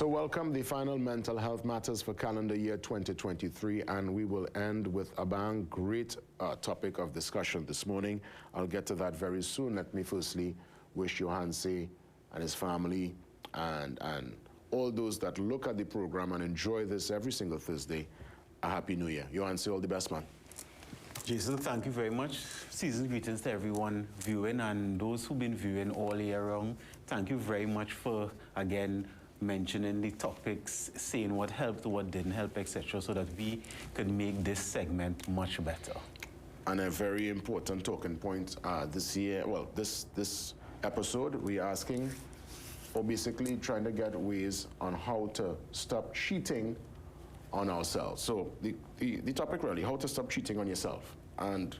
So welcome the final Mental Health Matters for calendar year 2023, and we will end with a bang. Great topic of discussion this morning. I'll get to that very soon. Let me firstly wish Johanse and his family and all those that look at the program and enjoy this every single Thursday a Happy New Year. Johanse, all the best, man. Jason, thank you very much. Season greetings to everyone viewing and those who've been viewing all year round. Thank you very much for, again, mentioning the topics, saying what helped, what didn't help, etc., so that we can make this segment much better. And a very important talking point this year, well, this episode, we're asking, or basically trying to get ways on how to stop cheating on ourselves. So the topic really, how to stop cheating on yourself. And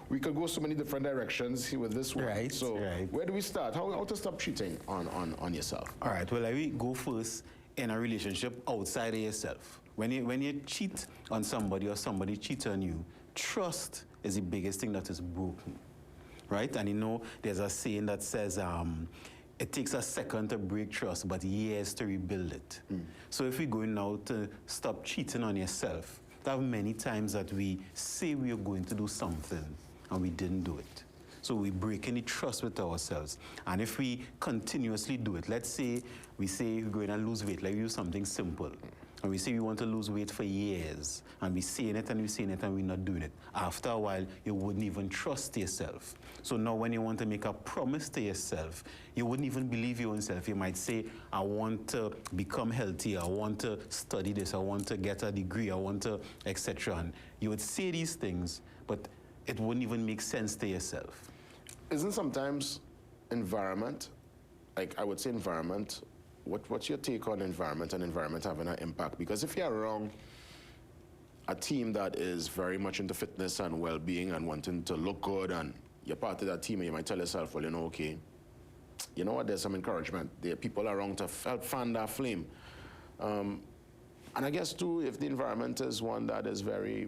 we could go so many different directions here with this one. Right, so where do we start? How to stop cheating on yourself? All right, well, I will go first in a relationship outside of yourself. When you cheat on somebody or somebody cheats on you, trust is the biggest thing that is broken, right? And you know, there's a saying that says, it takes a second to break trust, but years to rebuild it. So if we're going now to stop cheating on yourself, there are many times that we say we are going to do something and we didn't do it. So we break any trust with ourselves. And if we continuously do it, let's say we say we're going to lose weight, like we use something simple. And we say we want to lose weight for years, and we're saying it and we're saying it and we're not doing it. After a while, you wouldn't even trust yourself. So now when you want to make a promise to yourself, you wouldn't even believe your own self. You might say, I want to become healthier, I want to study this, I want to get a degree, I want to, etc. And you would say these things, but it wouldn't even make sense to yourself. Isn't sometimes environment, like I would say environment, what's your take on environment and environment having an impact? Because if you're around a team that is very much into fitness and well-being and wanting to look good, and you're part of that team, and you might tell yourself, well, you know, okay, you know what, there's some encouragement. There are people around to help fan that flame. And I guess, too, if the environment is one that is very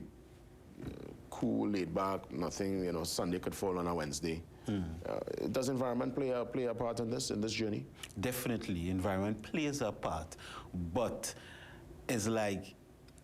cool, laid back, nothing, you know, Sunday could fall on a Wednesday. Does environment play a part in this journey? Definitely, environment plays a part, but it's like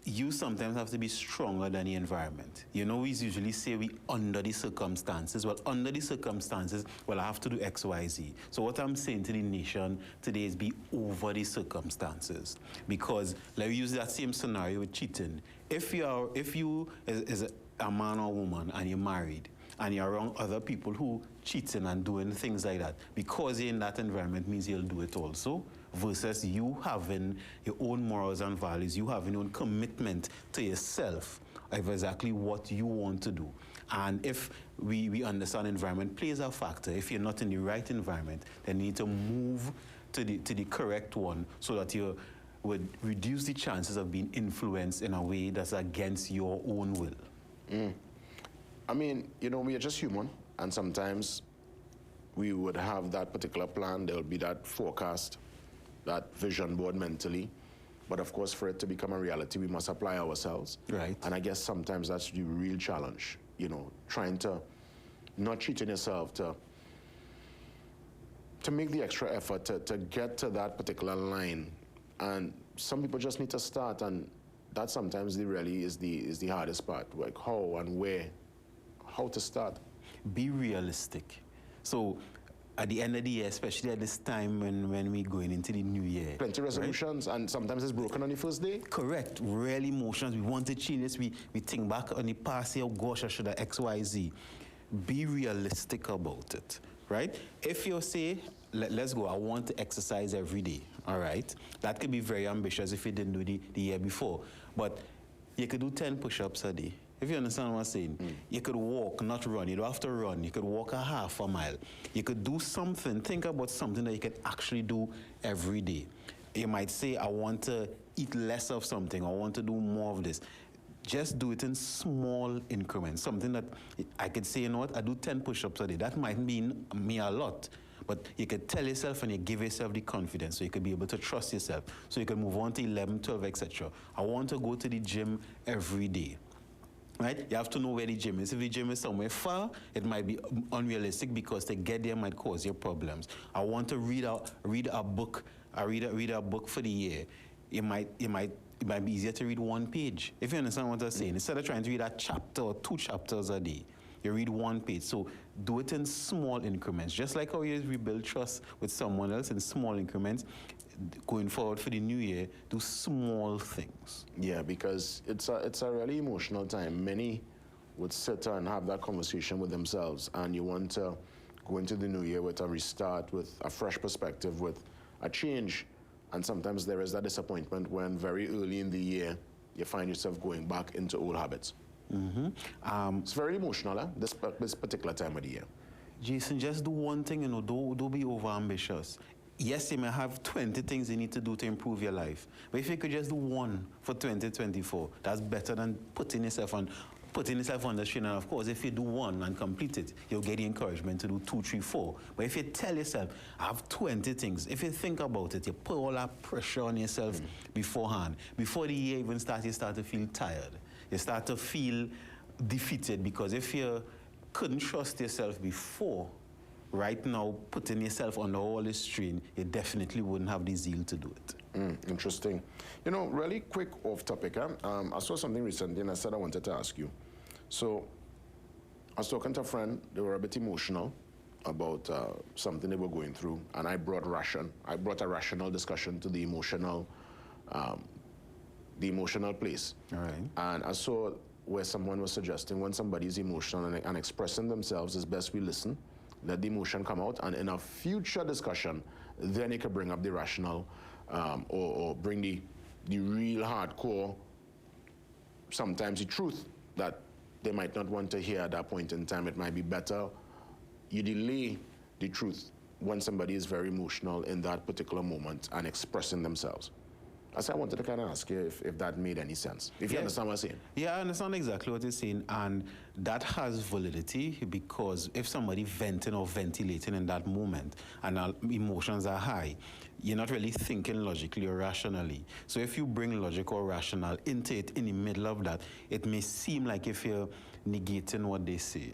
you sometimes have to be stronger than the environment. You know, we usually say we under the circumstances. Well, under the circumstances, well, I have to do X, Y, Z. So what I'm saying to the nation today is be over the circumstances. Because, like we use that same scenario with cheating. If you is a man or woman and you're married, and you're around other people who cheating and doing things like that, because you're in that environment means you'll do it also, versus you having your own morals and values, you having your own commitment to yourself of exactly what you want to do. And if we understand environment plays a factor, if you're not in the right environment, then you need to move to the correct one so that you would reduce the chances of being influenced in a way that's against your own will. I mean, you know, we are just human, and sometimes we would have that particular plan, there'll be that forecast, that vision board mentally, but of course for it to become a reality, we must apply ourselves. Right. And I guess sometimes that's the real challenge, you know, trying to not cheat on yourself, to make the extra effort to get to that particular line. And some people just need to start, and that sometimes really is the hardest part, like how and where. How to start? Be realistic. So at the end of the year, especially at this time when we're going into the new year. Plenty of resolutions, right? And sometimes it's broken on the first day? Correct. Real emotions. We want to change this. We think back on the past year, oh gosh, I should have X, Y, Z. Be realistic about it, right? If you say, let's go, I want to exercise every day, all right? That could be very ambitious if you didn't do the year before. But you could do 10 push-ups a day. If you understand what I'm saying, you could walk, not run. You don't have to run. You could walk a half a mile. You could do something. Think about something that you could actually do every day. You might say, I want to eat less of something. I want to do more of this. Just do it in small increments. Something that I could say, you know what, I do 10 push-ups a day. That might mean me a lot. But you could tell yourself and you give yourself the confidence so you could be able to trust yourself. So you can move on to 11, 12, etc. I want to go to the gym every day. Right? You have to know where the gym is. If the gym is somewhere far, it might be unrealistic because to get there might cause you problems. I want to read a book I read a book for the year, it might be easier to read one page. If you understand what I'm saying, instead of trying to read a chapter or 2 chapters a day, you read one page. So do it in small increments. Just like how you rebuild trust with someone else in small increments, going forward for the new year, do small things. Yeah, because it's a really emotional time. Many would sit and have that conversation with themselves, and you want to go into the new year with a restart, with a fresh perspective, with a change. And sometimes there is that disappointment when very early in the year, you find yourself going back into old habits. It's very emotional, this particular time of the year. Jason, just do one thing, don't be over-ambitious. Yes, you may have 20 things you need to do to improve your life, but if you could just do one for 2024, that's better than putting yourself on the strain. And of course, if you do one and complete it, you'll get the encouragement to do 2, 3, 4. But if you tell yourself, I have 20 things, if you think about it, you put all that pressure on yourself beforehand. Before the year even starts, you start to feel tired. You start to feel defeated, because if you couldn't trust yourself before, right now, putting yourself under all this strain, you definitely wouldn't have the zeal to do it. Interesting. You know, really quick off topic, I saw something recently and I said I wanted to ask you. So I was talking to a friend, they were a bit emotional about something they were going through, and I brought a rational discussion to the emotional place. All right. And I saw where someone was suggesting when somebody is emotional and expressing themselves, it's best we listen, let the emotion come out, and in a future discussion, then it could bring up the rational or bring the real hardcore, sometimes the truth that they might not want to hear at that point in time. It might be better you delay the truth when somebody is very emotional in that particular moment and expressing themselves. I wanted to kind of ask you if that made any sense, if you understand what I'm saying. Yeah, I understand exactly what you're saying, and that has validity, because if somebody venting or ventilating in that moment and emotions are high, you're not really thinking logically or rationally. So if you bring logic or rational into it in the middle of that, it may seem like if you're negating what they say.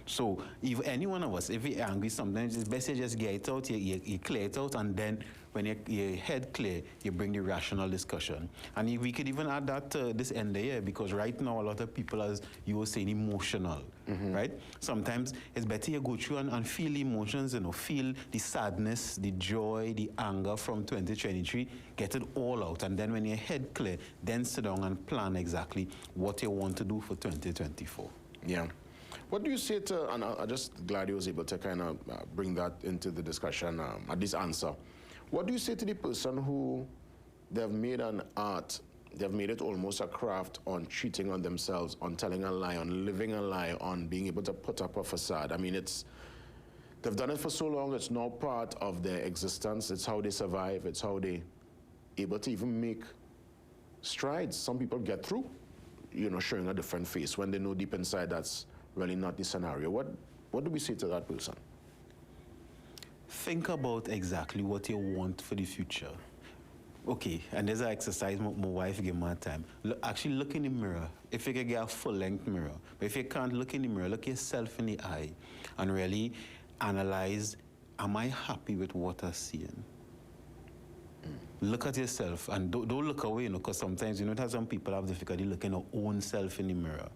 So if any one of us, if you're angry, sometimes it's best you just get it out, you clear it out, and then when your head clear, you bring the rational discussion. And we could even add that to this end of the year, because right now a lot of people, as you were saying, emotional, right? Sometimes it's better you go through and feel the emotions, feel the sadness, the joy, the anger from 2023, get it all out. And then when your head clear, then sit down and plan exactly what you want to do for 2024. Yeah. What do you say to, and I'm just glad you was able to kind of bring that into the discussion, at this answer. What do you say to the person who they've made an art, they've made it almost a craft on cheating on themselves, on telling a lie, on living a lie, on being able to put up a facade? I mean, they've done it for so long, it's now part of their existence. It's how they survive, it's how they able to even make strides. Some people get through, showing a different face when they know deep inside that's really not the scenario. What do we say to that person? Think about exactly what you want for the future. Okay, and there's an exercise my wife gave me time. Actually look in the mirror, if you can get a full-length mirror. But if you can't look in the mirror, look yourself in the eye and really analyze, am I happy with what I'm seeing? Look at yourself and don't look away, because sometimes, some people have difficulty looking at their own self in the mirror.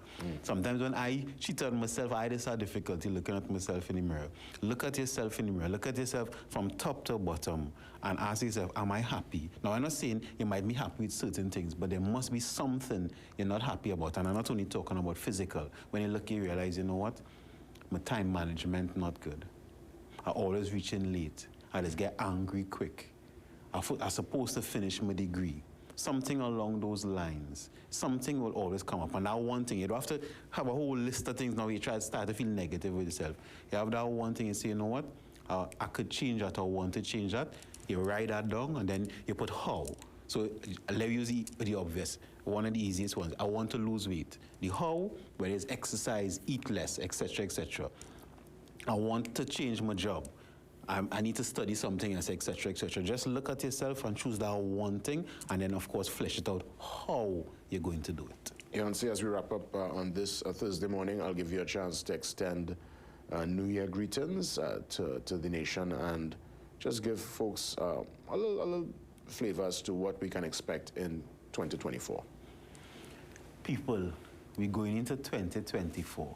Sometimes when I cheat on myself, I just have difficulty looking at myself in the mirror. Look at yourself in the mirror. Look at yourself from top to bottom and ask yourself, am I happy? Now, I'm not saying you might be happy with certain things, but there must be something you're not happy about. And I'm not only talking about physical. When you look, you realize, you know what? My time management not good. I always reaching late. I just get angry quick. I'm supposed to finish my degree. Something along those lines. Something will always come up. And that one thing, you don't have to have a whole list of things now you try to start to feel negative with yourself. You have that one thing and say, you know what? I could change that or want to change that. You write that down and then you put how. So let me use the obvious, one of the easiest ones. I want to lose weight. The how, where it's exercise, eat less, etc., etc. I want to change my job. I need to study something else, etc., etc. Just look at yourself and choose that one thing, and then, of course, flesh it out how you're going to do it. Yancey, as we wrap up on this Thursday morning, I'll give you a chance to extend New Year greetings to the nation and just give folks a little flavor as to what we can expect in 2024. People, we're going into 2024.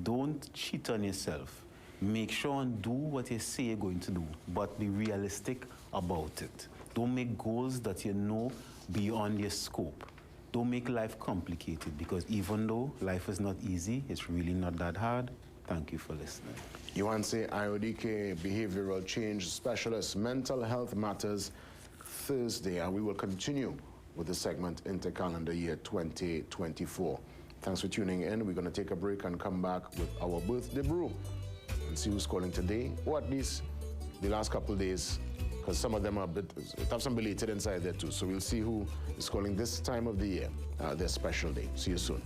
Don't cheat on yourself. Make sure and do what you say you're going to do, but be realistic about it. Don't make goals that you know beyond your scope. Don't make life complicated, because even though life is not easy, it's really not that hard. Thank you for listening. Yuanse Ayodike, Behavioral Change Specialist, Mental Health Matters, Thursday, and we will continue with the segment into calendar year 2024. Thanks for tuning in. We're going to take a break and come back with our birthday brew and see who's calling today, or at least the last couple of days, because some of them are have some belated inside there too. So we'll see who is calling this time of the year, their special day. See you soon.